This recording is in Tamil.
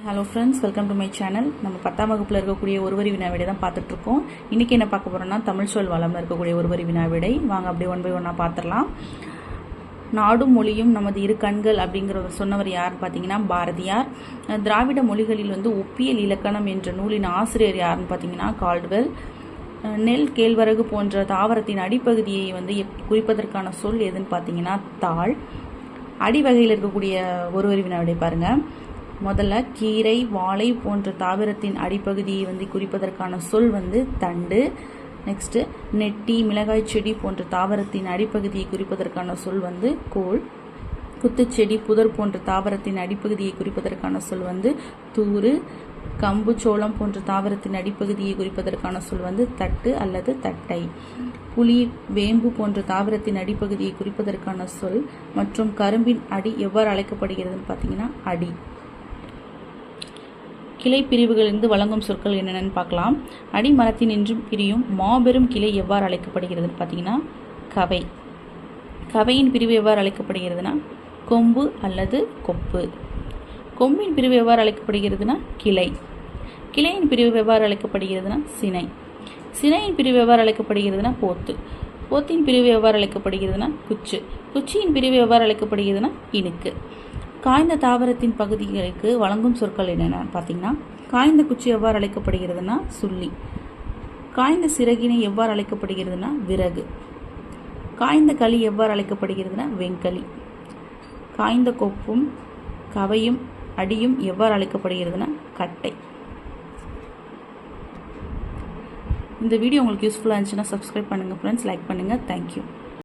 Hello friends, welcome to my channel. நம்ம 10ஆம் வகுப்பில் இருக்கக்கூடிய ஒருவரி வினாவிடை தான் பார்த்துட்ருக்கோம். இன்றைக்கி என்ன பார்க்க போகிறோம்னா தமிழ் சொல் வளம்ல இருக்கக்கூடிய ஒருவரி வினாவிடை. வாங்க அப்படியே ஒன் பை ஒன்னாக பார்த்துடலாம். நாடும் மொழியும் நமது இரு கண்கள் அப்படிங்கிறத சொன்னவர் யாருன்னு பார்த்தீங்கன்னா பாரதியார். திராவிட மொழிகளில் ஒப்பியல் இலக்கணம் என்ற நூலின் ஆசிரியர் யாருன்னு பார்த்தீங்கன்னா கால்டுவெல். நெல், கேழ்வரகு போன்ற தாவரத்தின் அடிப்பகுதியை குறிப்பதற்கான சொல் எதுன்னு பார்த்தீங்கன்னா தாள். அடிவகையில் இருக்கக்கூடிய ஒருவரி வினாவிடை பாருங்கள். முதல்ல கீரை, வாழை போன்ற தாவரத்தின் அடிப்பகுதியை குறிப்பதற்கான சொல் தண்டு. நெக்ஸ்ட் நெட்டி, மிளகாய் செடி போன்ற தாவரத்தின் அடிப்பகுதியை குறிப்பதற்கான சொல் கோல். குத்துச்செடி, புதர் போன்ற தாவரத்தின் அடிப்பகுதியை குறிப்பதற்கான சொல் தூறு. கம்பு, சோளம் போன்ற தாவரத்தின் அடிப்பகுதியை குறிப்பதற்கான சொல் தட்டு அல்லது தட்டை. புலி, வேம்பு போன்ற தாவரத்தின் அடிப்பகுதியை குறிப்பதற்கான சொல் மற்றும் கரும்பின் அடி எவ்வாறு அழைக்கப்படுகிறதுன்னு பார்த்தீங்கன்னா அடி. கிளை பிரிவுகளிலிருந்து வழங்கும் சொற்கள் என்னென்னு பார்க்கலாம். அடிமரத்தின் என்றும் பிரியும் மாபெரும் கிளை எவ்வாறு அழைக்கப்படுகிறதுன்னு பார்த்தீங்கன்னா கவை. கவையின் பிரிவு எவ்வாறு அழைக்கப்படுகிறதுனா கொம்பு அல்லது கொப்பு. கொம்பின் பிரிவு எவ்வாறு அழைக்கப்படுகிறதுனா கிளை. கிளையின் பிரிவு எவ்வாறு அழைக்கப்படுகிறதுனா சினை. சினையின் பிரிவு எவ்வாறு அழைக்கப்படுகிறதுனா போத்து. போத்தின் பிரிவு எவ்வாறு அழைக்கப்படுகிறதுனா குச்சு. குச்சியின் பிரிவு எவ்வாறு அழைக்கப்படுகிறதுனா இணுக்கு. காய்ந்த தாவரத்தின் பகுதிகளுக்கு வழங்கும் சொற்கள் என்னென்ன பார்த்தீங்கன்னா காய்ந்த குச்சி எவ்வாறு அழைக்கப்படுகிறதுனா சுள்ளி. காய்ந்த சிறகினை எவ்வாறு அழைக்கப்படுகிறதுனா விறகு. காய்ந்த களி எவ்வாறு அழைக்கப்படுகிறதுனா வெண்களி. காய்ந்த கொப்பும் கவையும் அடியும் எவ்வாறு அழைக்கப்படுகிறதுனா கட்டை. இந்த வீடியோ உங்களுக்கு யூஸ்ஃபுல்லாக இருந்துச்சுன்னா சப்ஸ்கிரைப் பண்ணுங்கள் ஃப்ரெண்ட்ஸ், லைக் பண்ணுங்கள். தேங்க்யூ.